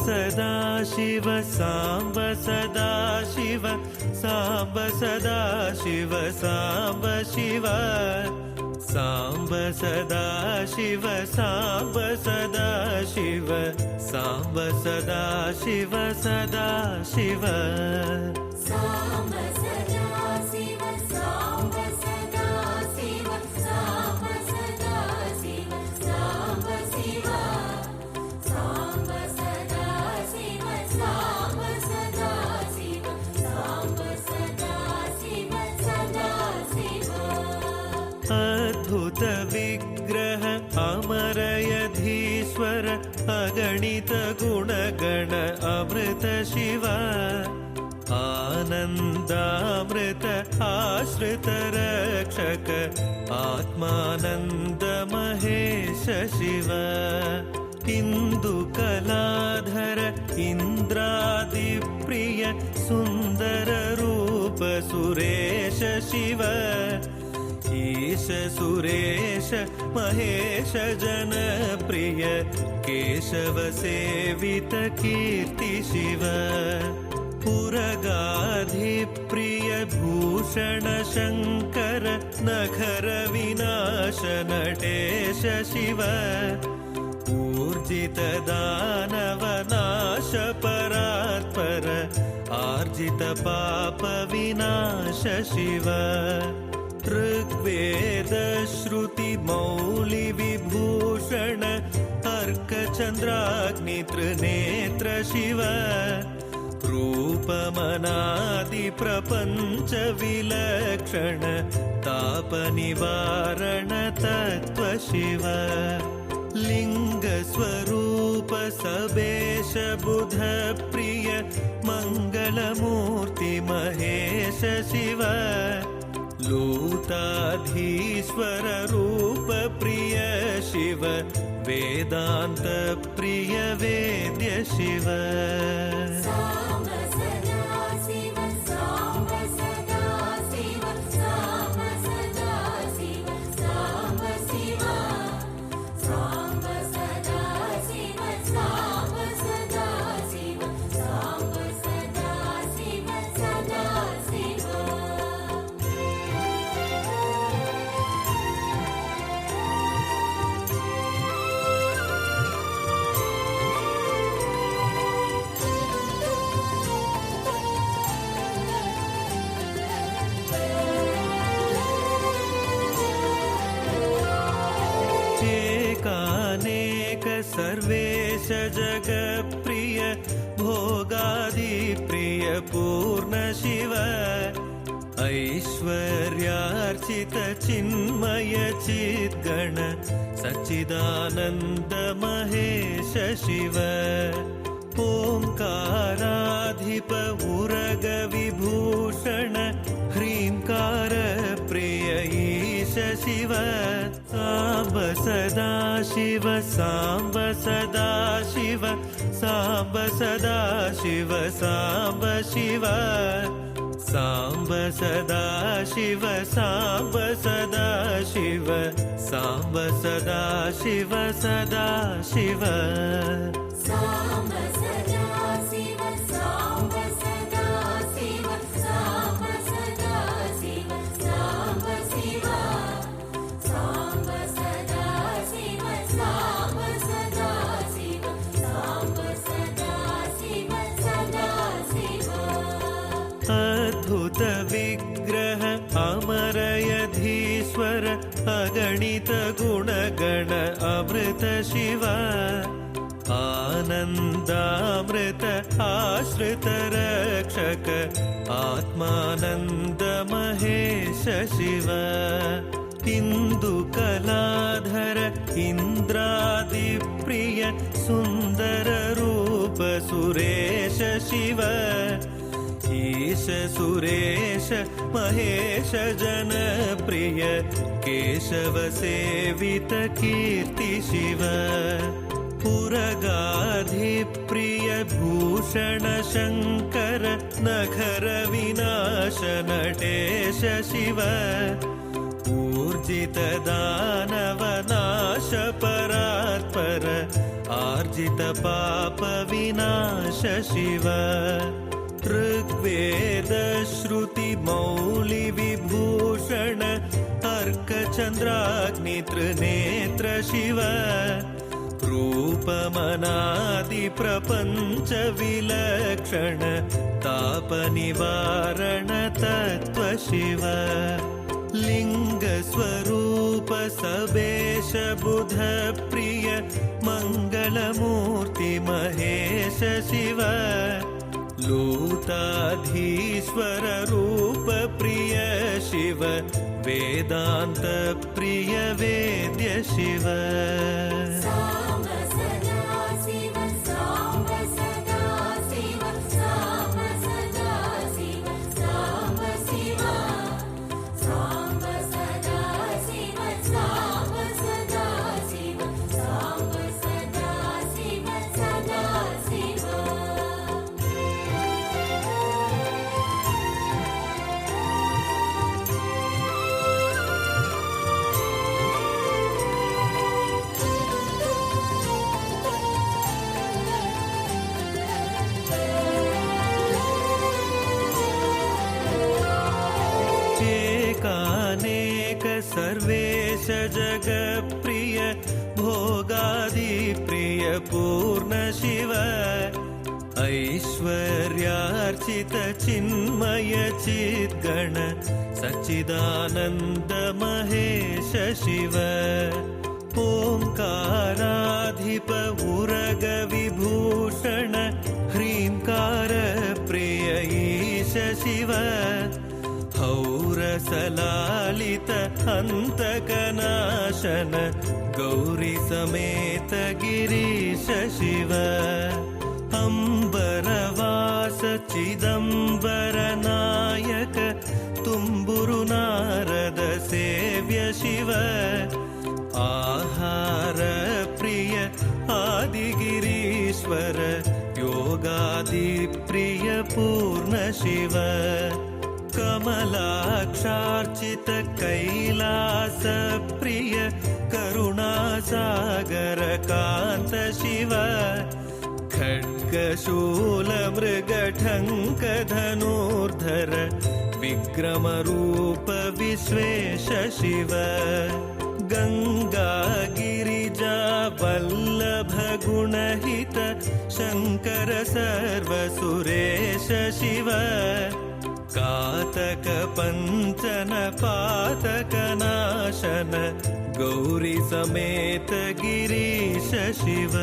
सदाशिव साम्ब सदाशिव साम्ब सदाशिव साम्ब शिव साम्ब सदाशिव साम्ब सदाशिव साम्ब सदाशिव सदाशिव साम्ब सदाशिव साम्ब सदाशिव साम्ब सदाशिव साम्ब शिव साम्ब सदाशिव साम्ब सदाशिव साम्ब सदाशिव सदाशिव अद्भुत विग्रह अमरयधीश्वर अगणित गुणगण अमृत शिव आनन्दामृत आश्रित रक्षक आत्मानन्द महेश शिव इन्दुकलाधर इन्द्रादिप्रिय सुन्दर रूप सुरेश शिव ईश सुरेश महेश जनप्रिय केशव सेवित कीर्ति शिव पुरगाधिप्रिय भूषण शङ्कर नखर विनाश नटेश शिव ऊर्जित दानव नाश परात्पर आर्जित पाप विनाश शिव ऋग्वेद श्रुति मौलि विभूषण अर्कचन्द्राग्नि त्रिनेत्र शिव रूपमनादि प्रपञ्च विलक्षण ताप निवारण तत्त्व शिव लिंग स्वरूप सबेश बुध प्रिय मंगलमूर्ति महेश शिव लूताधीश्वर रूप प्रिय शिव वेदांत प्रिय वेद्य शिव साम्ब सदाशिव साम्ब सदाशिव साम्ब सदाशिव साम्ब शिव साम्ब सदाशिव साम्ब सदाशिव साम्ब सदाशिव सदाशिव एकानेक सर्वेश जगप्रिय भोगादिप्रिय पूर्ण शिव ऐश्वर्यार्चित चिन्मय चिद्गण सच्चिदानन्द महेश शिव ओंकाराधिप उरग विभूषण ह्रींकार प्रिय ईश शिव साम्ब सदाशिव साम्ब सदाशिव साम्ब सदाशिव साम्ब शिव साम्ब सदाशिव साम्ब सदाशिव साम्ब सदाशिव सदाशिव साम्ब सदाशिव साम्ब सदाशिव साम्ब सदाशिव साम्ब शिव साम्ब सदाशिव साम्ब सदाशिव साम्ब सदाशिव सदाशिव अद्भुत विग्रह अमरयधीश्वर अगणित गुणगण अमृत शिव आनन्दामृत आश्रित रक्षक आत्मानन्द महेश शिव इन्दुकलाधर इन्द्रादिप्रिय सुन्दर रूप सुरेश शिव ईश सुरेश महेश जनप्रिय केशव सेवित कीर्ति शिव पुरगाधिप्रिय भूषण शङ्कर नखर विनाश नटेश शिव ऊर्जित दानव नाश परात्पर आर्जित पाप विनाश शिव ऋग्वेद श्रुति मौलि विभूषण अर्कचन्द्राग्नि त्रिनेत्र शिव रूपमनादि प्रपञ्च विलक्षण तापनिवारण तत्त्व शिव लिङ्गस्वरूप सबेश बुध प्रिय मङ्गलमूर्ति महेश शिव लूताधीश्वर रूप प्रिय शिव वेदान्त प्रिय वेद्य शिव साम्ब सदा शिव साम्ब सदा शिव साम्ब सदा शिव साम्ब शिव साम्ब सदा शिव साम्ब सदा शिव साम्ब सदा शिव सदा शिव एकानेक सर्वेश जगप्रिय भोगादिप्रिय पूर्ण शिव ऐश्वर्यार्चित चिन्मय चिद्गण सच्चिदानन्द महेश शिव ओंकाराधिप उरग विभूषण ह्रींकार प्रिय ईश शिव हौरसलालित हन्तकनाशन गौरी समेत गिरीश शिव अम्बरवास चिदम्बर नायक तुम्बुरु नारद सेव्य शिव आहार प्रिय आदिगिरीश्वर योगादि प्रिय पूर्ण शिव कमलाक्षार्चित कैलास प्रिय करुणासागर कान्त शिव खड्गशूल मृगढङ्क धनुर्धर विक्रम रूप विश्वेश शिव गंगा गिरिजा वल्लभ गुणहित शंकर सर्व सुरेश शिव कातक पंचन पातक नाशन गौरी समेत गिरीश शिव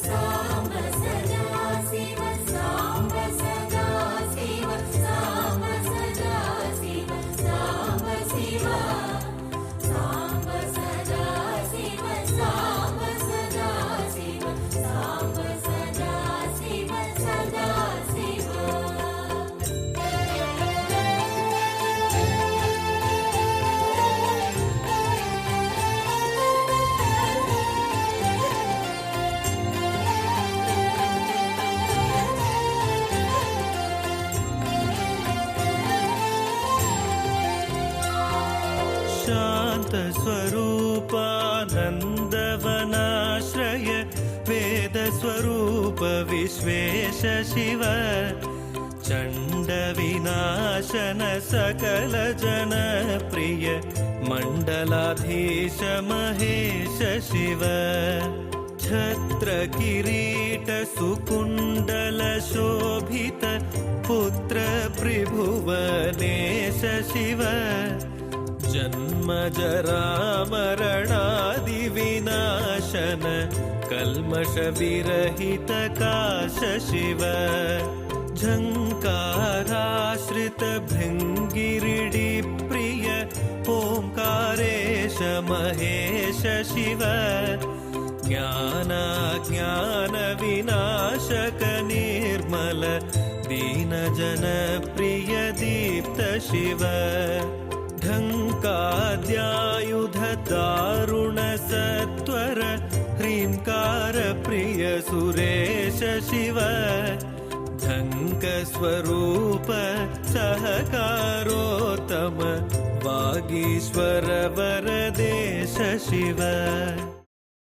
साम्ब सदा शिव साम्ब सदा शिव साम्ब सदा शिव साम्ब शिव साम्ब सदा शिव साम्ब सदा शिव साम्ब सदा शिव सदा शिव शांत स्वरूपानंदवनाश्रय वेद स्वरूप विश्वेश शिव चंड विनाशन सकल जन प्रिय मंडलाधीश महेश शिव छत्र किरीट सुकुंडल शोभित पुत्र त्रिभुवनेश शिव जन्म जरा मरणादि विनाशन कल्मष विरहित काश शिव झंकाराश्रित भृंगिरिडि प्रिय ओंकारेश महेश शिव ज्ञान विनाशक निर्मल दीन जन प्रिय दीप्त शिव ढंकाद्यायुध दारुण सत्वर ह्रींकार प्रिय सुरेश शिव ढंक स्वरूप सहकारोत्तम वागीश्वर वरदेश शिव।